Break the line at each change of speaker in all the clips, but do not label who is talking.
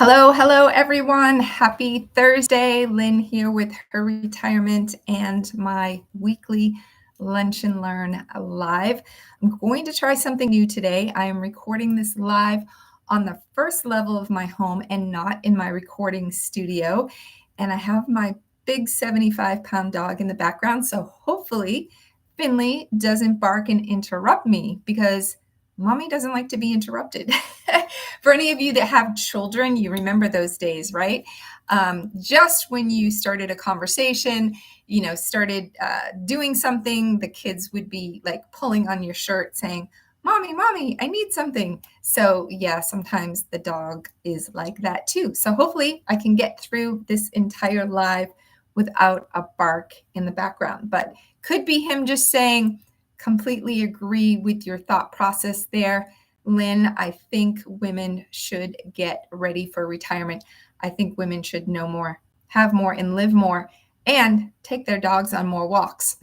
Hello, everyone. Happy Thursday. Lynn here with her retirement and my weekly Lunch and Learn live. I'm going to try something new today. I am recording this live on the first level of my home and not in my recording studio. And I have my big 75-pound dog in the background. So hopefully Finley doesn't bark and interrupt me because mommy doesn't like to be interrupted. For any of you that have children, you remember those days, right? Just when you started a conversation, started doing something, the kids would be like pulling on your shirt saying, Mommy, I need something. So yeah, sometimes the dog is like that too. So hopefully I can get through this entire live without a bark in the background, but could be him just saying, completely agree with your thought process there, Lynn. I think women should get ready for retirement. I think women should know more, have more, and live more, and take their dogs on more walks.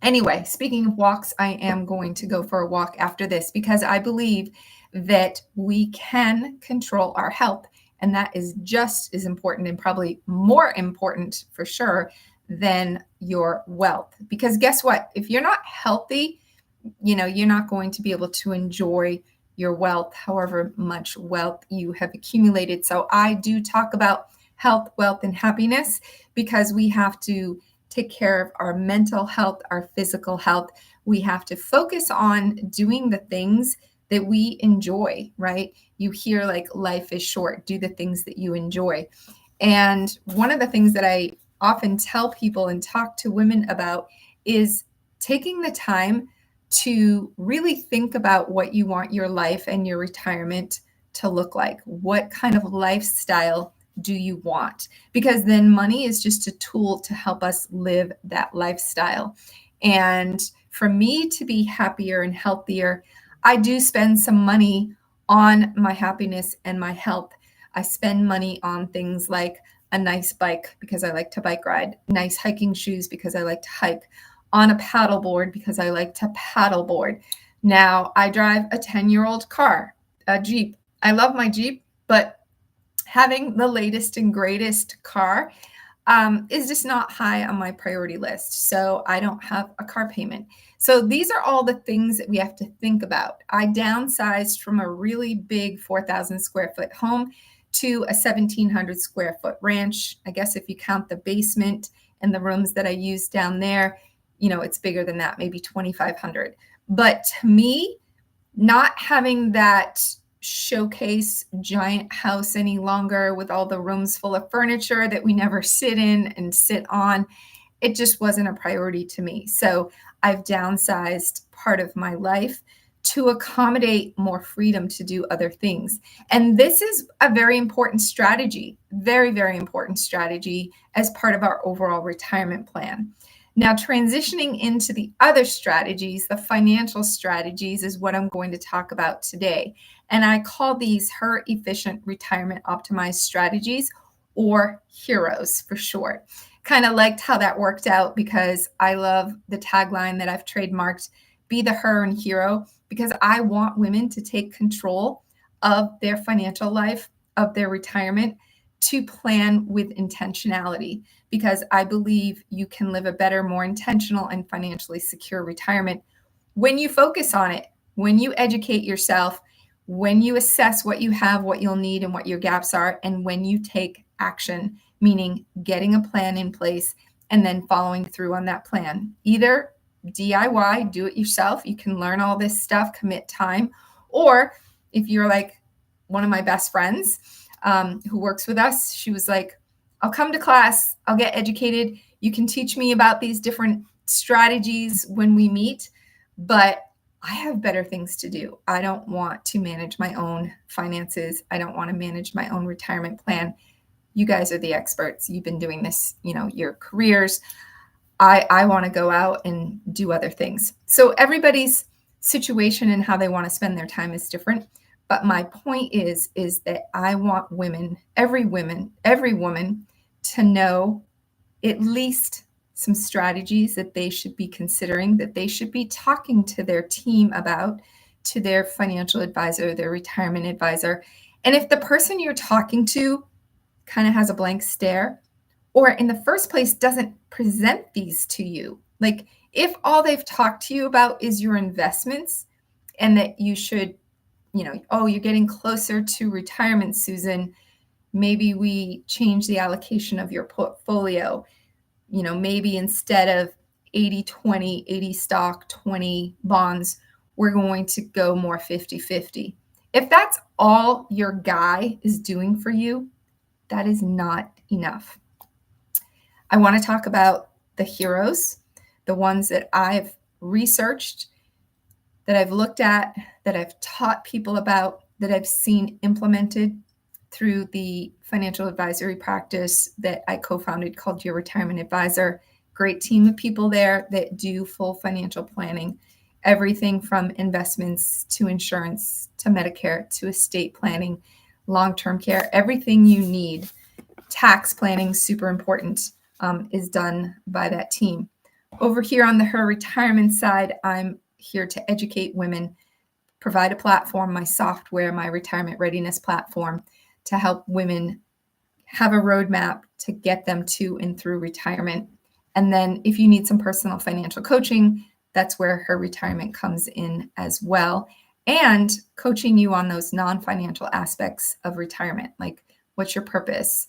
Anyway, speaking of walks, I am going to go for a walk after this because I believe that we can control our health. And that is just as important and probably more important for sure than your wealth. Because guess what? If you're not healthy, you're not going to be able to enjoy your wealth, however much wealth you have accumulated. So I do talk about health, wealth, and happiness because we have to take care of our mental health, our physical health. We have to focus on doing the things that we enjoy, right? You hear like life is short, do the things that you enjoy. And one of the things that I often tell people and talk to women about is taking the time to really think about what you want your life and your retirement to look like. What kind of lifestyle do you want? Because then money is just a tool to help us live that lifestyle. And for me to be happier and healthier, I do spend some money on my happiness and my health. I spend money on things like a nice bike because I like to bike ride, nice hiking shoes because I like to hike, on a paddleboard because I like to paddleboard. Now, I drive a 10-year-old car, a Jeep. I love my Jeep, but having the latest and greatest car is just not high on my priority list. So I don't have a car payment. So these are all the things that we have to think about. I downsized from a really big 4,000 square foot home to a 1,700 square foot ranch. I guess if you count the basement and the rooms that I use down there, it's bigger than that, maybe 2,500. But to me, not having that showcase giant house any longer with all the rooms full of furniture that we never sit in and sit on, it just wasn't a priority to me. So I've downsized part of my life to accommodate more freedom to do other things. And this is a very important strategy, very, very important strategy as part of our overall retirement plan. Now, transitioning into the other strategies, the financial strategies, is what I'm going to talk about today. And I call these H.E.R.O Efficient Retirement Optimized Strategies, or H.E.R.O.S for short. Kind of liked how that worked out because I love the tagline that I've trademarked, be the her in H.E.R.O, because I want women to take control of their financial life, of their retirement, to plan with intentionality, because I believe you can live a better, more intentional and financially secure retirement when you focus on it, when you educate yourself, when you assess what you have, what you'll need, and what your gaps are, and when you take action, meaning getting a plan in place and then following through on that plan. Either DIY, do it yourself, you can learn all this stuff, commit time, or if you're like one of my best friends, who works with us, she was like, I'll come to class, I'll get educated. You can teach me about these different strategies when we meet, but I have better things to do. I don't want to manage my own finances. I don't want to manage my own retirement plan. You guys are the experts. You've been doing this, your careers. I want to go out and do other things. So everybody's situation and how they want to spend their time is different. But my point is that I want women, every woman to know at least some strategies that they should be considering, that they should be talking to their team about, to their financial advisor, their retirement advisor, And if the person you're talking to kind of has a blank stare, or in the first place doesn't present these to you, like if all they've talked to you about is your investments and that you should, oh, you're getting closer to retirement, Susan, maybe we change the allocation of your portfolio. Maybe instead of 80-20, 80 stock, 20 bonds, we're going to go more 50-50. If that's all your guy is doing for you, that is not enough. I want to talk about the heroes, the ones that I've researched, that I've looked at, that I've taught people about, that I've seen implemented through the financial advisory practice that I co-founded called Your Retirement Advisor. Great team of people there that do full financial planning, everything from investments to insurance to Medicare to estate planning, long-term care, everything you need. Tax planning, super important, is done by that team. Over here on the H.E.R. retirement side, I'm here to educate women, provide a platform, my software, my retirement readiness platform, to help women have a roadmap to get them to and through retirement. And then if you need some personal financial coaching, that's where H.E.R. retirement comes in as well. And coaching you on those non-financial aspects of retirement, like what's your purpose?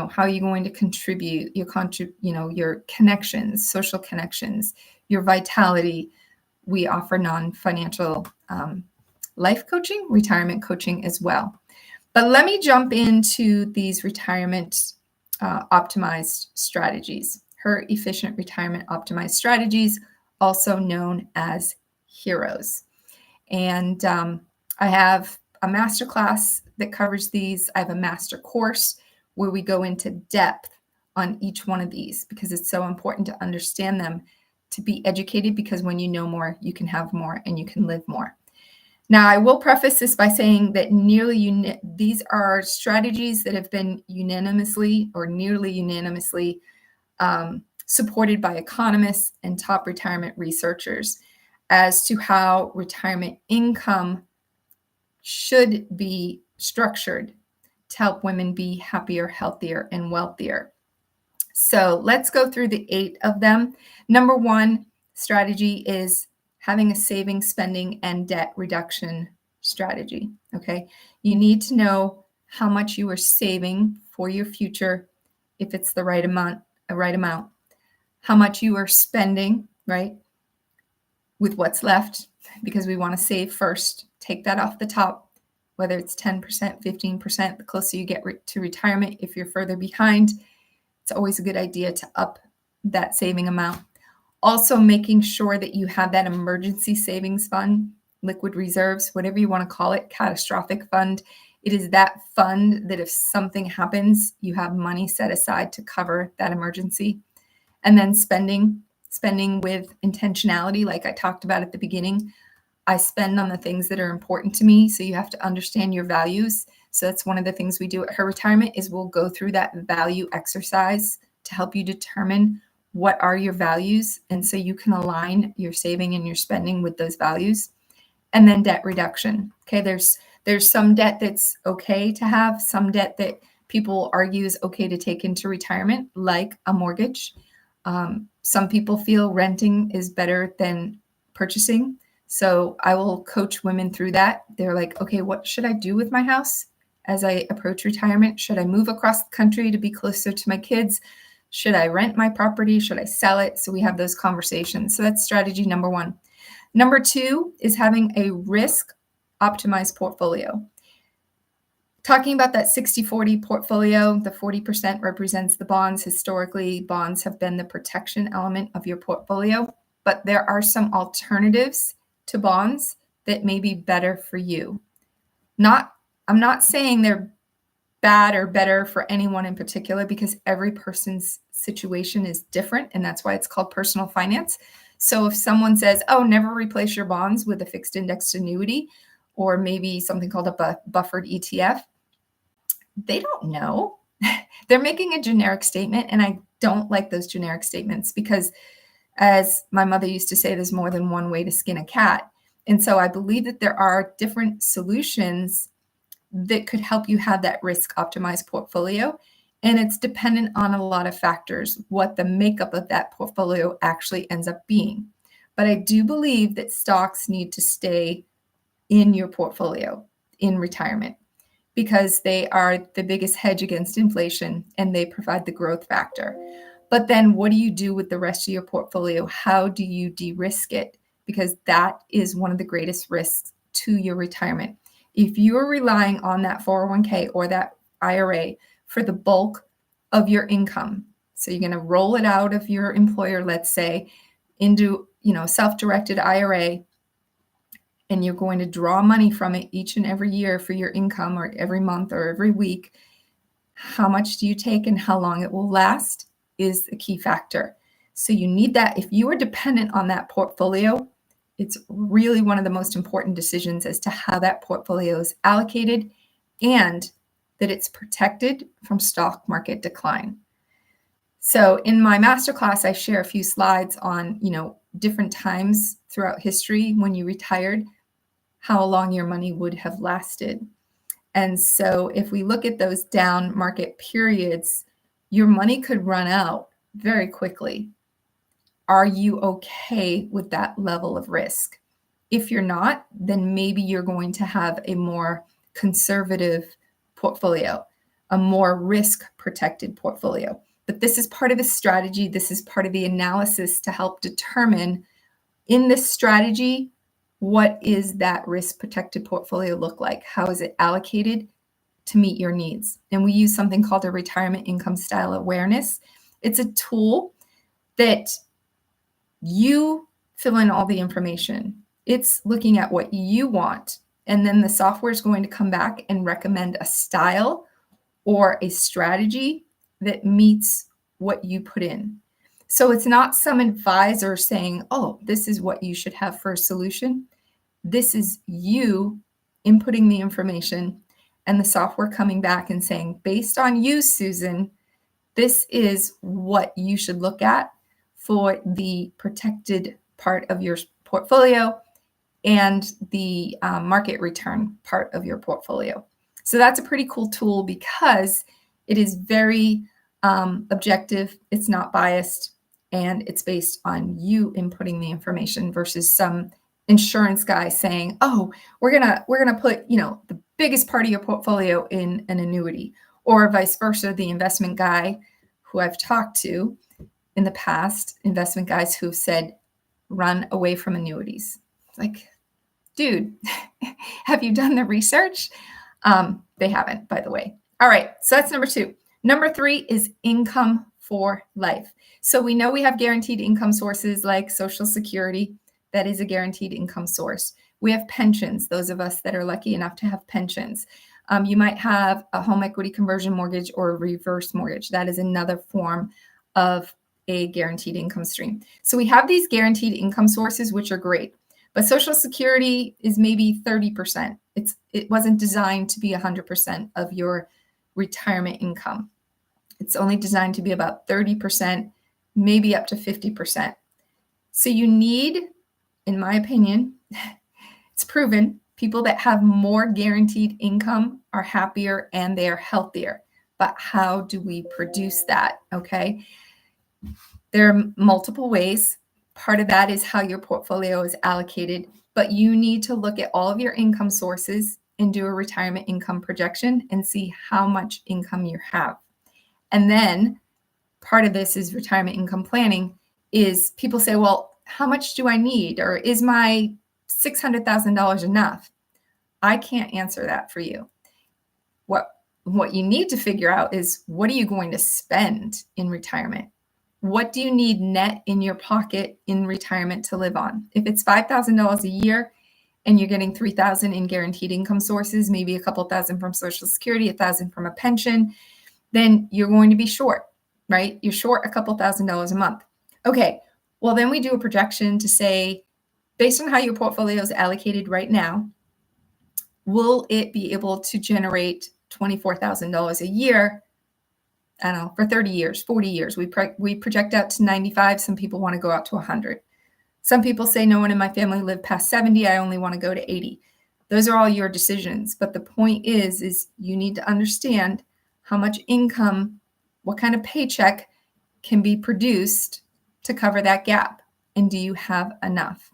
How are you going to contribute, your connections, social connections, your vitality. We offer non-financial life coaching, retirement coaching as well. But let me jump into these retirement optimized strategies, H.E.R. efficient retirement optimized strategies, also known as HEROs. And I have a masterclass that covers these. I have a master course where we go into depth on each one of these because it's so important to understand them, to be educated, because when you know more, you can have more and you can live more. Now, I will preface this by saying that these are strategies that have been unanimously or nearly unanimously supported by economists and top retirement researchers as to how retirement income should be structured to help women be happier, healthier, and wealthier. So let's go through the 8 of them. Number 1 strategy is having a saving, spending, and debt reduction strategy. Okay. You need to know how much you are saving for your future, if it's the right amount, how much you are spending, right, with what's left, because we want to save first. Take that off the top, whether it's 10%, 15%, the closer you get to retirement. If you're further behind, it's always a good idea to up that saving amount. Also, making sure that you have that emergency savings fund, liquid reserves, whatever you want to call it, catastrophic fund. It is that fund that if something happens, you have money set aside to cover that emergency. And then spending with intentionality, like I talked about at the beginning. I spend on the things that are important to me. So you have to understand your values. So that's one of the things we do at H.E.R. Retirement is we'll go through that value exercise to help you determine what are your values. And so you can align your saving and your spending with those values. And then debt reduction. Okay, there's some debt that's okay to have, some debt that people argue is okay to take into retirement, like a mortgage. Some people feel renting is better than purchasing. So I will coach women through that. They're like, okay, what should I do with my house as I approach retirement? Should I move across the country to be closer to my kids? Should I rent my property? Should I sell it? So we have those conversations. So that's strategy number 1. Number 2 is having a risk optimized portfolio. Talking about that 60-40 portfolio, the 40% represents the bonds. Historically, bonds have been the protection element of your portfolio, but there are some alternatives to bonds that may be better for you. I'm not saying they're bad or better for anyone in particular, because every person's situation is different, and that's why it's called personal finance. So if someone says, oh, never replace your bonds with a fixed indexed annuity, or maybe something called a buffered ETF, they don't know. They're making a generic statement, and I don't like those generic statements because, as my mother used to say, there's more than one way to skin a cat. And so I believe that there are different solutions that could help you have that risk optimized portfolio. And it's dependent on a lot of factors, what the makeup of that portfolio actually ends up being. But I do believe that stocks need to stay in your portfolio in retirement because they are the biggest hedge against inflation and they provide the growth factor. But then what do you do with the rest of your portfolio? How do you de-risk it? Because that is one of the greatest risks to your retirement. If you're relying on that 401k or that IRA for the bulk of your income, so you're going to roll it out of your employer, let's say, into, self-directed IRA, and you're going to draw money from it each and every year for your income, or every month or every week, how much do you take and how long it will last is a key factor. So you need that. If you are dependent on that portfolio, it's really one of the most important decisions as to how that portfolio is allocated and that it's protected from stock market decline. So in my masterclass, I share a few slides on, different times throughout history when you retired, how long your money would have lasted. And so if we look at those down market periods, your money could run out very quickly. Are you okay with that level of risk? If you're not, then maybe you're going to have a more conservative portfolio, a more risk protected portfolio. But this is part of the strategy. This is part of the analysis to help determine in this strategy, what is that risk protected portfolio look like? How is it allocated to meet your needs? And we use something called a retirement income style awareness. It's a tool that you fill in all the information. It's looking at what you want. And then the software is going to come back and recommend a style or a strategy that meets what you put in. So it's not some advisor saying, oh, this is what you should have for a solution. This is you inputting the information and the software coming back and saying, based on you, Susan, this is what you should look at for the protected part of your portfolio and the market return part of your portfolio. So that's a pretty cool tool because it is very objective. It's not biased, and it's based on you inputting the information versus some insurance guy saying, "Oh, we're gonna put the biggest part of your portfolio in an annuity," or vice versa. The investment guy who I've talked to in the past, investment guys who've said, "Run away from annuities." Like, dude, have you done the research? They haven't, by the way. All right, so that's number 2. Number 3 is income for life. So we know we have guaranteed income sources like Social Security. That is a guaranteed income source. We have pensions, those of us that are lucky enough to have pensions. You might have a home equity conversion mortgage or a reverse mortgage. That is another form of a guaranteed income stream. So we have these guaranteed income sources, which are great. But Social Security is maybe 30%. It wasn't designed to be 100% of your retirement income. It's only designed to be about 30%, maybe up to 50%. So you need, in my opinion, it's proven, people that have more guaranteed income are happier and they are healthier. But how do we produce that? Okay. There are multiple ways. Part of that is how your portfolio is allocated, but you need to look at all of your income sources and do a retirement income projection and see how much income you have. And then part of this is retirement income planning is people say, well, how much do I need? Or is my $600,000 enough? I can't answer that for you. What you need to figure out is, what are you going to spend in retirement? What do you need net in your pocket in retirement to live on? If it's $5,000 a year and you're getting $3,000 in guaranteed income sources, maybe a couple thousand from Social Security, $1,000 from a pension, then you're going to be short, right? You're short a couple $1,000s a month. Okay, well, then we do a projection to say, based on how your portfolio is allocated right now, will it be able to generate $24,000 a year? I don't know, for 30 years, 40 years. We project out to 95. Some people want to go out to 100. Some people say, no one in my family lived past 70. I only want to go to 80. Those are all your decisions. But the point is you need to understand how much income, what kind of paycheck can be produced to cover that gap. And do you have enough?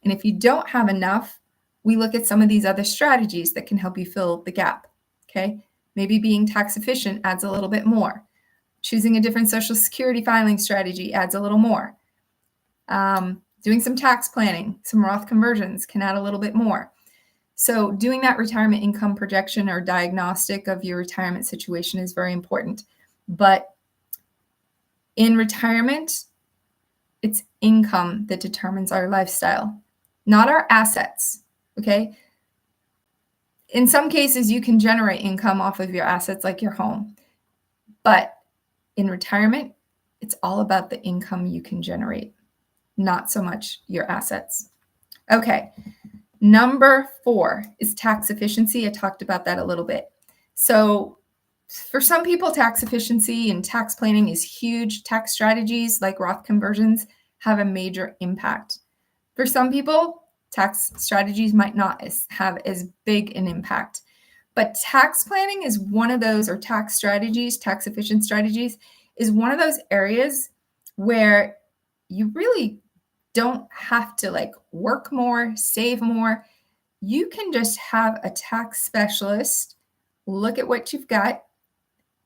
And if you don't have enough, we look at some of these other strategies that can help you fill the gap. Okay. Maybe being tax efficient adds a little bit more. Choosing a different Social Security filing strategy adds a little more. Doing some tax planning, some Roth conversions can add a little bit more. So doing that retirement income projection or diagnostic of your retirement situation is very important. But in retirement, it's income that determines our lifestyle, not our assets, okay? In some cases, you can generate income off of your assets like your home. But in retirement, it's all about the income you can generate, not so much your assets. Okay. Number 4 is tax efficiency. I talked about that a little bit. So for some people, tax efficiency and tax planning is huge. Tax strategies like Roth conversions have a major impact. For some people, tax strategies might not have as big an impact. But tax planning is one of those, or tax strategies, tax efficient strategies, is one of those areas where you really don't have to like work more, save more. You can just have a tax specialist look at what you've got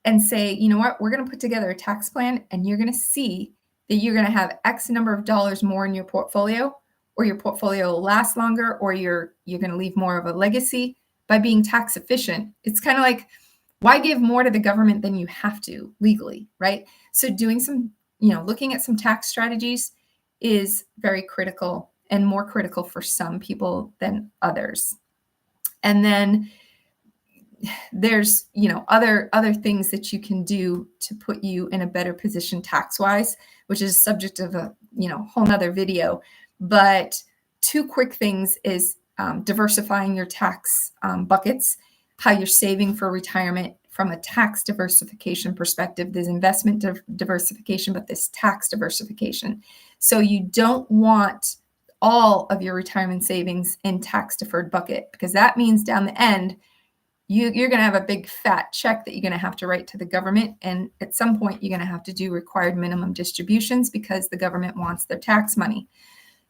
and say, you know what, we're going to put together a tax plan and you're going to see that you're going to have X number of dollars more in your portfolio, or your portfolio will last longer, or you're going to leave more of a legacy by being tax efficient. It's kind of like, why give more to the government than you have to legally, right? So doing some, looking at some tax strategies is very critical, and more critical for some people than others. And then there's, other things that you can do to put you in a better position tax-wise, which is subject of a, whole nother video. But 2 quick things is diversifying your tax buckets, how you're saving for retirement from a tax diversification perspective. There's investment diversification, but there's tax diversification. So you don't want all of your retirement savings in tax deferred bucket, because that means down the end, you're going to have a big fat check that you're going to have to write to the government. And at some point, you're going to have to do required minimum distributions because the government wants their tax money.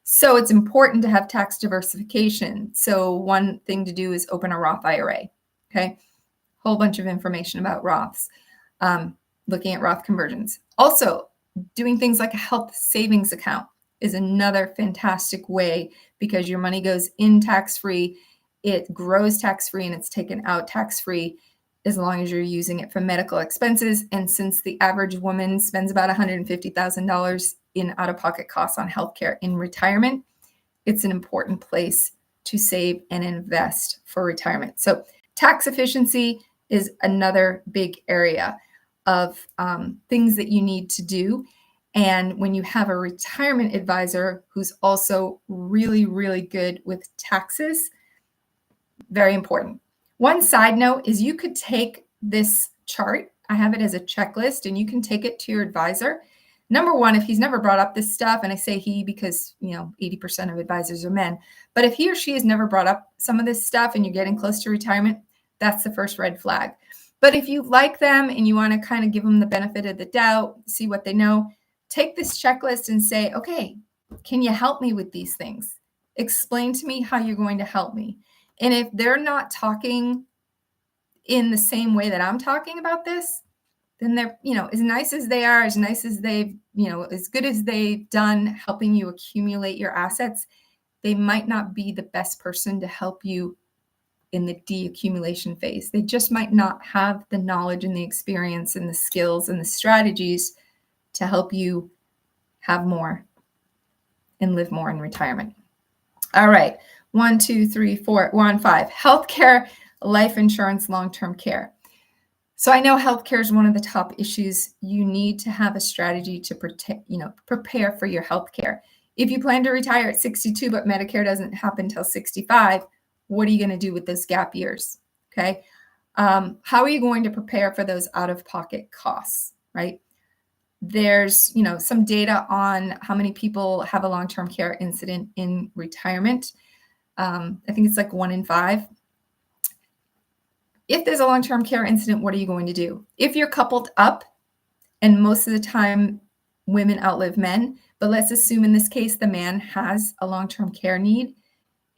So it's important to have tax diversification. So one thing to do is open a Roth IRA. Okay. Whole bunch of information about Roths, looking at Roth conversions. Also, doing things like a health savings account is another fantastic way, because your money goes in tax-free, it grows tax-free, and it's taken out tax-free as long as you're using it for medical expenses. And since the average woman spends about $150,000 in out-of-pocket costs on healthcare in retirement, it's an important place to save and invest for retirement. So tax efficiency is another big area of things that you need to do. And when you have a retirement advisor who's also really, really good with taxes, very important. One side note is you could take this chart, I have it as a checklist, and you can take it to your advisor. Number one, if he's never brought up this stuff, and I say he because 80% of advisors are men, but if he or she has never brought up some of this stuff and you're getting close to retirement, that's the first red flag. But if you like them and you want to kind of give them the benefit of the doubt, see what they know, take this checklist and say, okay, can you help me with these things? Explain to me how you're going to help me. And if they're not talking in the same way that I'm talking about this, then they're, as nice as they are, as nice as they've, as good as they've done helping you accumulate your assets, they might not be the best person to help you in the deaccumulation phase. They just might not have the knowledge and the experience and the skills and the strategies to help you have more and live more in retirement. All right. 1, 2, 3, 4. We're on 5. Healthcare, life insurance, long-term care. So I know healthcare is one of the top issues. You need to have a strategy to prepare for your healthcare. If you plan to retire at 62, but Medicare doesn't happen until 65, what are you going to do with those gap years? Okay. How are you going to prepare for those out-of-pocket costs, right? There's, some data on how many people have a long-term care incident in retirement. I think it's like 1 in 5. If there's a long-term care incident, what are you going to do? If you're coupled up, and most of the time women outlive men, but let's assume in this case the man has a long-term care need,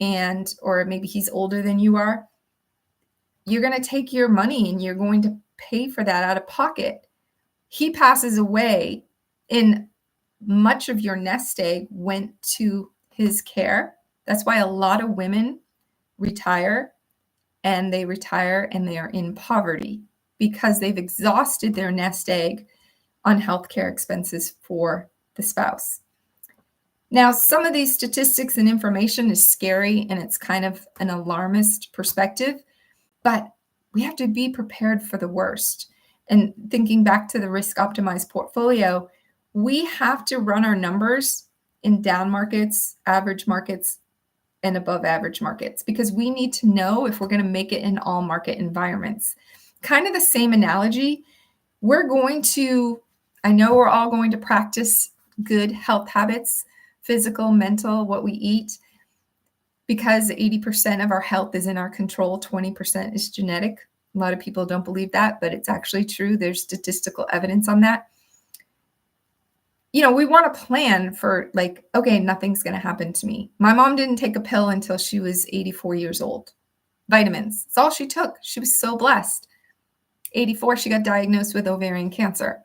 and or maybe he's older than you are, you're going to take your money and you're going to pay for that out of pocket. He passes away, and much of your nest egg went to his care. That's why a lot of women retire, and they are in poverty because they've exhausted their nest egg on healthcare expenses for the spouse. Now, some of these statistics and information is scary, and it's kind of an alarmist perspective, but we have to be prepared for the worst. And thinking back to the risk optimized portfolio, we have to run our numbers in down markets, average markets, and above average markets, because we need to know if we're going to make it in all market environments. Kind of the same analogy. I know we're all going to practice good health habits, physical, mental, what we eat, because 80% of our health is in our control, 20% is genetic. A lot of people don't believe that, but it's actually true. There's statistical evidence on that. We want to plan for okay, nothing's going to happen to me. My mom didn't take a pill until she was 84 years old. Vitamins. It's all she took. She was so blessed. 84, she got diagnosed with ovarian cancer.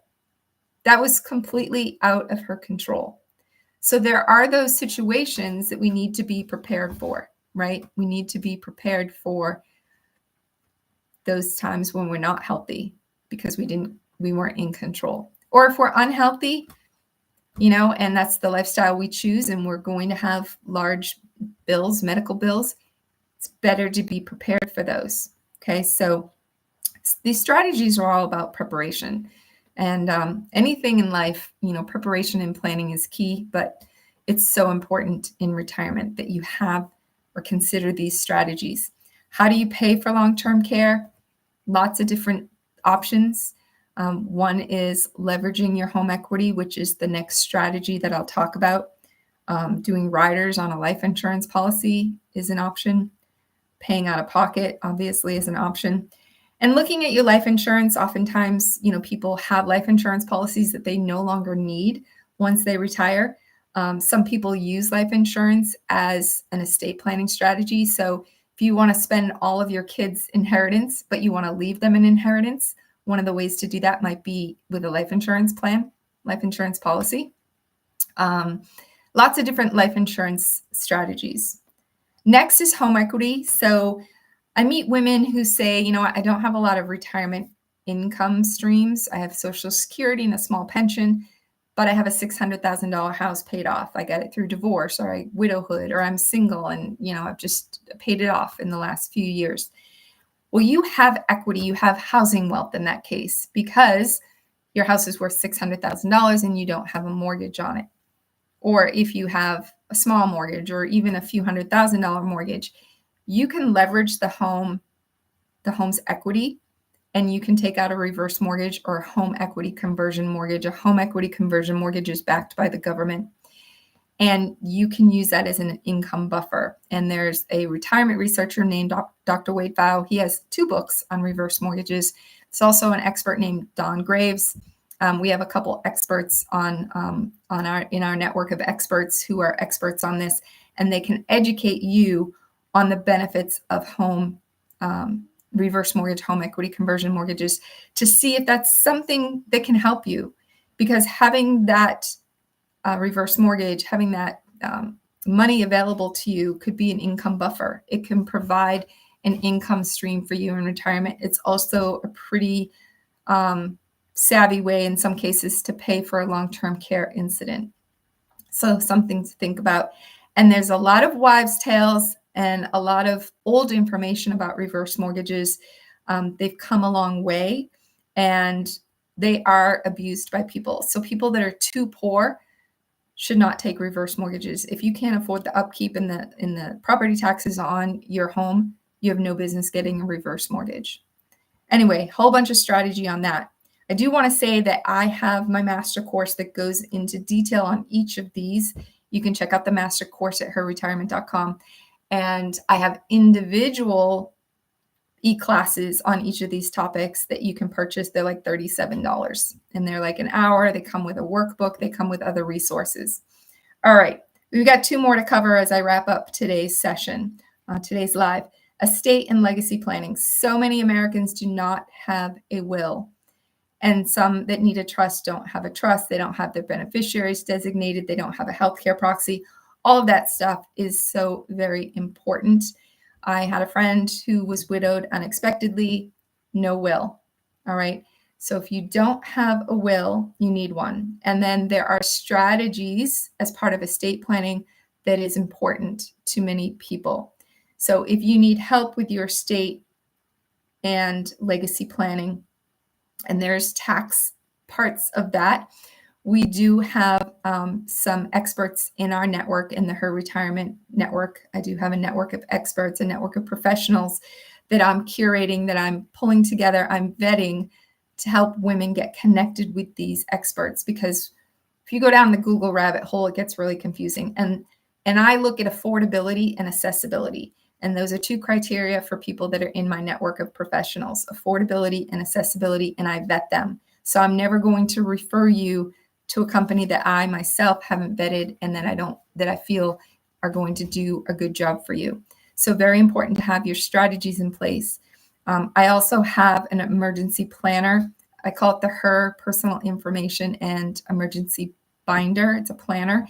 That was completely out of her control. So there are those situations that we need to be prepared for, right? We need to be prepared for those times when we're not healthy because we weren't in control. Or if we're unhealthy, and that's the lifestyle we choose, and we're going to have large bills, medical bills, it's better to be prepared for those. Okay, so these strategies are all about preparation. And anything in life, preparation and planning is key, but it's so important in retirement that you have or consider these strategies. How do you pay for long-term care? Lots of different options. One is leveraging your home equity, which is the next strategy that I'll talk about. Doing riders on a life insurance policy is an option. Paying out of pocket, obviously, is an option. And looking at your life insurance, oftentimes, people have life insurance policies that they no longer need once they retire. Some people use life insurance as an estate planning strategy. So if you want to spend all of your kids' inheritance, but you want to leave them an inheritance, one of the ways to do that might be with a life insurance plan, life insurance policy. Lots of different life insurance strategies. Next is home equity. So I meet women who say, I don't have a lot of retirement income streams. I have Social Security and a small pension, but I have a $600,000 house paid off. I got it through divorce or widowhood, or I'm single and, I've just paid it off in the last few years. Well, you have equity, you have housing wealth in that case because your house is worth $600,000 and you don't have a mortgage on it. Or if you have a small mortgage or even a few $100,000 mortgage, you can leverage the home's equity, and you can take out a reverse mortgage or a home equity conversion mortgage. A home equity conversion mortgage is backed by the government, and you can use that as an income buffer. And there's a retirement researcher named Dr. Wade Pfau. He has 2 books on reverse mortgages. There's also an expert named Don Graves. We have a couple experts in our network of experts who are experts on this, and they can educate you on the benefits of home reverse mortgage, home equity conversion mortgages, to see if that's something that can help you. Because having that reverse mortgage, having that money available to you could be an income buffer. It can provide an income stream for you in retirement. It's also a pretty savvy way in some cases to pay for a long-term care incident. So something to think about. And there's a lot of wives' tales and a lot of old information about reverse mortgages. They've come a long way, and they are abused by people. So people that are too poor should not take reverse mortgages. If you can't afford the upkeep and the property taxes on your home, you have no business getting a reverse mortgage. Anyway, whole bunch of strategy on that. I do want to say that I have my master course that goes into detail on each of these. You can check out the master course at herretirement.com. And I have individual e-classes on each of these topics that you can purchase. They're like $37 and they're like an hour. They come with a workbook. They come with other resources. All right. We've got 2 more to cover as I wrap up today's session, today's live. Estate and legacy planning. So many Americans do not have a will. And some that need a trust don't have a trust. They don't have their beneficiaries designated. They don't have a healthcare proxy. All of that stuff is so very important. I had a friend who was widowed unexpectedly, no will. All right. So if you don't have a will, you need one. And then there are strategies as part of estate planning that is important to many people. So if you need help with your estate and legacy planning, and there's tax parts of that, we do have some experts in our network, in the H.E.R. Retirement Network. I do have a network of experts, a network of professionals that I'm curating, that I'm pulling together, I'm vetting to help women get connected with these experts. Because if you go down the Google rabbit hole, it gets really confusing. And I look at affordability and accessibility. And those are 2 criteria for people that are in my network of professionals, affordability and accessibility, and I vet them. So I'm never going to refer you to a company that I myself haven't vetted and that I feel are going to do a good job for you. So very important to have your strategies in place. I also have an emergency planner. I call it the H.E.R. Personal Information and Emergency Binder. It's a planner,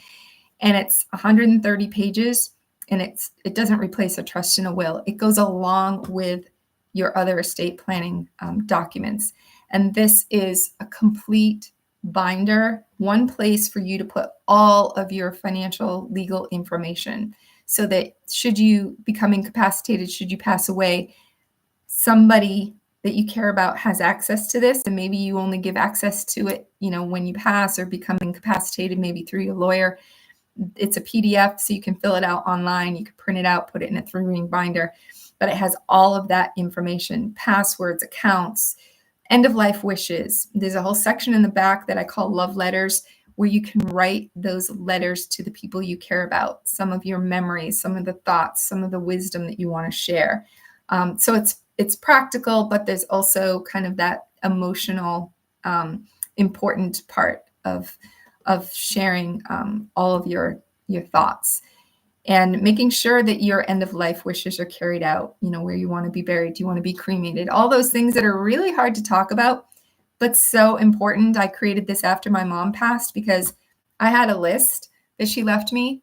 and it's 130 pages, and it doesn't replace a trust and a will. It goes along with your other estate planning documents. And this is a complete binder, one place for you to put all of your financial legal information, so that should you become incapacitated, should you pass away, somebody that you care about has access to this. And maybe you only give access to it, when you pass or become incapacitated, maybe through your lawyer. It's a PDF, so you can fill it out online. You can print it out, put it in a 3-ring binder, but it has all of that information, passwords, accounts, end of life wishes. There's a whole section in the back that I call love letters, where you can write those letters to the people you care about, some of your memories, some of the thoughts, some of the wisdom that you want to share. So it's practical, but there's also kind of that emotional, important part of sharing all of your thoughts, and making sure that your end of life wishes are carried out, where you want to be buried, do you want to be cremated, all those things that are really hard to talk about, but so important. I created this after my mom passed because I had a list that she left me,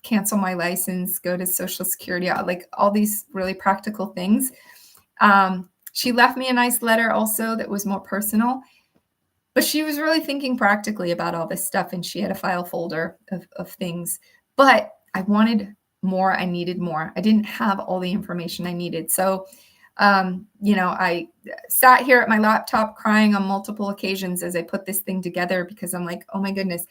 cancel my license, go to Social Security, like all these really practical things. She left me a nice letter also that was more personal, but she was really thinking practically about all this stuff, and she had a file folder of things. But I wanted more. I needed more. I didn't have all the information I needed. So, I sat here at my laptop crying on multiple occasions as I put this thing together, because I'm like, oh my goodness,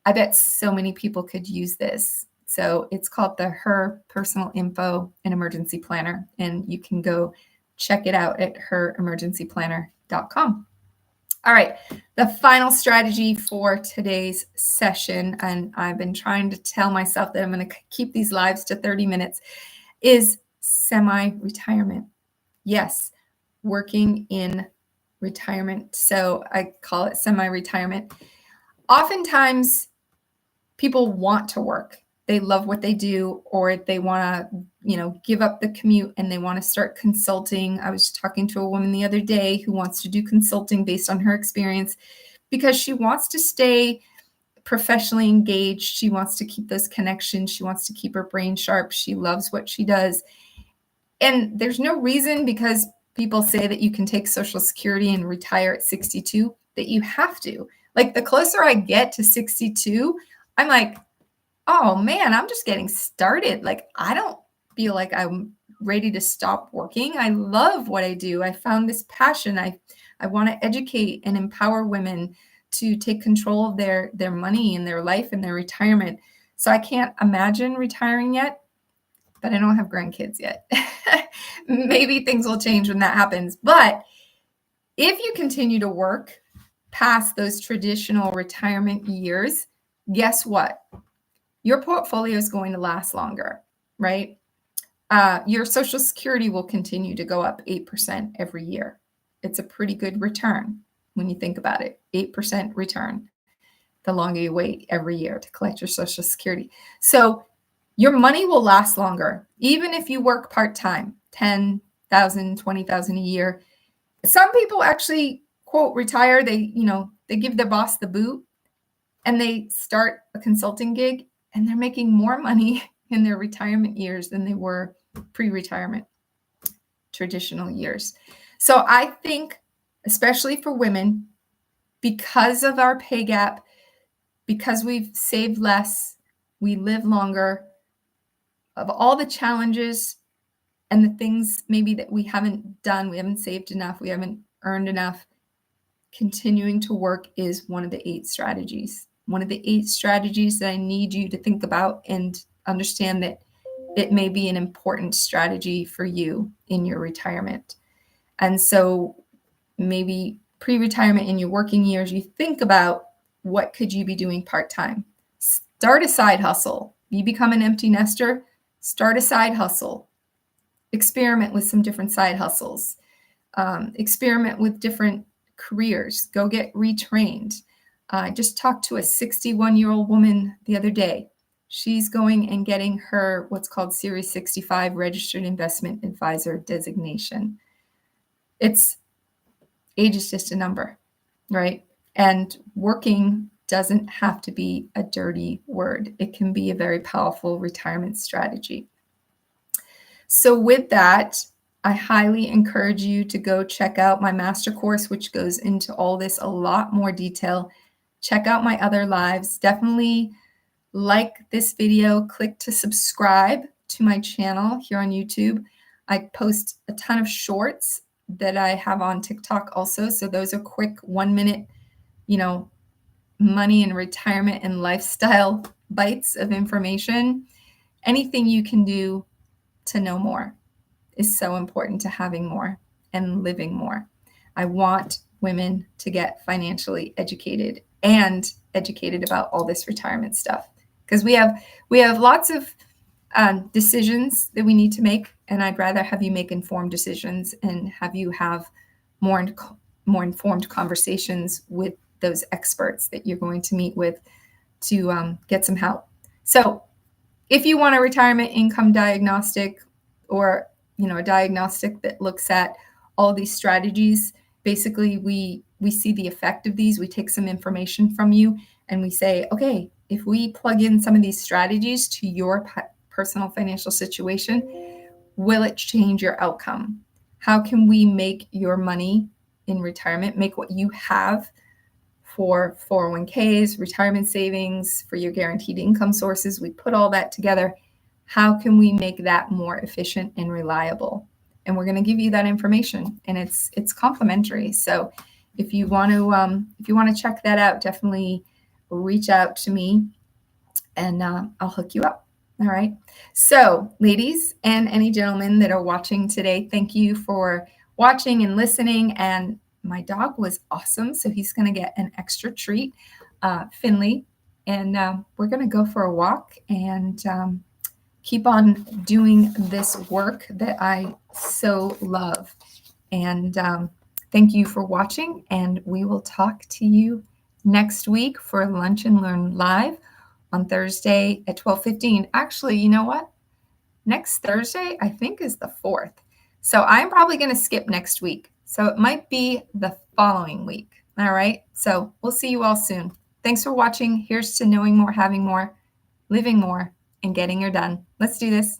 I bet so many people could use this. So it's called the H.E.R. Personal Info and Emergency Planner, and you can go check it out at heremergencyplanner.com. All right, the final strategy for today's session, and I've been trying to tell myself that I'm going to keep these lives to 30 minutes, is semi-retirement. Yes, working in retirement. So I call it semi-retirement. Oftentimes, people want to work. They love what they do, or they want to, give up the commute and they want to start consulting. I was talking to a woman the other day who wants to do consulting based on her experience, because she wants to stay professionally engaged. She wants to keep those connections. She wants to keep her brain sharp. She loves what she does. And there's no reason, because people say that you can take Social Security and retire at 62, that you have to. Like, the closer I get to 62, I'm like, oh man, I'm just getting started. Like, I don't feel like I'm ready to stop working. I love what I do. I found this passion. I want to educate and empower women to take control of their money and their life and their retirement. So I can't imagine retiring yet, but I don't have grandkids yet. Maybe things will change when that happens. But if you continue to work past those traditional retirement years, guess what? Your portfolio is going to last longer. right? Your Social Security will continue to go up 8% every year. It's a pretty good return when you think about it. 8% return the longer you wait every year to collect your Social Security. So your money will last longer, even if you work part-time, 10,000, 20,000 a year. Some people actually, quote, retire. They give their boss the boot and they start a consulting gig and they're making more money in their retirement years than they were pre-retirement traditional years. So I think, especially for women, because of our pay gap, because we've saved less, we live longer, of all the challenges and the things maybe that we haven't done, we haven't saved enough, we haven't earned enough, continuing to work is one of the 8 strategies. One of the 8 strategies that I need you to think about and understand that it may be an important strategy for you in your retirement. And so maybe pre-retirement in your working years, you think about what could you be doing part-time. Start a side hustle. You become an empty nester, start a side hustle. Experiment with some different side hustles. Experiment with different careers. Go get retrained. I just talked to a 61-year-old woman the other day. She's going and getting her what's called Series 65 Registered Investment Advisor designation. Age is just a number, right? And working doesn't have to be a dirty word. It can be a very powerful retirement strategy. So with that, I highly encourage you to go check out my master course, which goes into all this a lot more detail. Check out my other lives. Definitely like this video, click to subscribe to my channel here on YouTube. I post a ton of shorts that I have on TikTok also. So those are quick 1-minute, money and retirement and lifestyle bites of information. Anything you can do to know more is so important to having more and living more. I want women to get financially educated and educated about all this retirement stuff, because we have lots of decisions that we need to make, and I'd rather have you make informed decisions and have you have more informed conversations with those experts that you're going to meet with to get some help. So if you want a retirement income diagnostic, or a diagnostic that looks at all these strategies, basically we see the effect of these. We take some information from you and we say, okay, if we plug in some of these strategies to your personal financial situation, will it change your outcome? How can we make your money in retirement, make what you have for 401ks, retirement savings, for your guaranteed income sources? We put all that together. How can we make that more efficient and reliable? And we're going to give you that information, and it's complimentary. So if you want to check that out, definitely reach out to me, and I'll hook you up. All right. So ladies and any gentlemen that are watching today, thank you for watching and listening. And my dog was awesome, so he's going to get an extra treat, Finley, and we're going to go for a walk and keep on doing this work that I so love. And thank you for watching, and we will talk to you next week for Lunch and Learn Live on Thursday at 12:15. Actually, you know what? Next Thursday, I think, is the 4th. So I'm probably going to skip next week. So it might be the following week. All right. So we'll see you all soon. Thanks for watching. Here's to knowing more, having more, living more, and getting your done. Let's do this.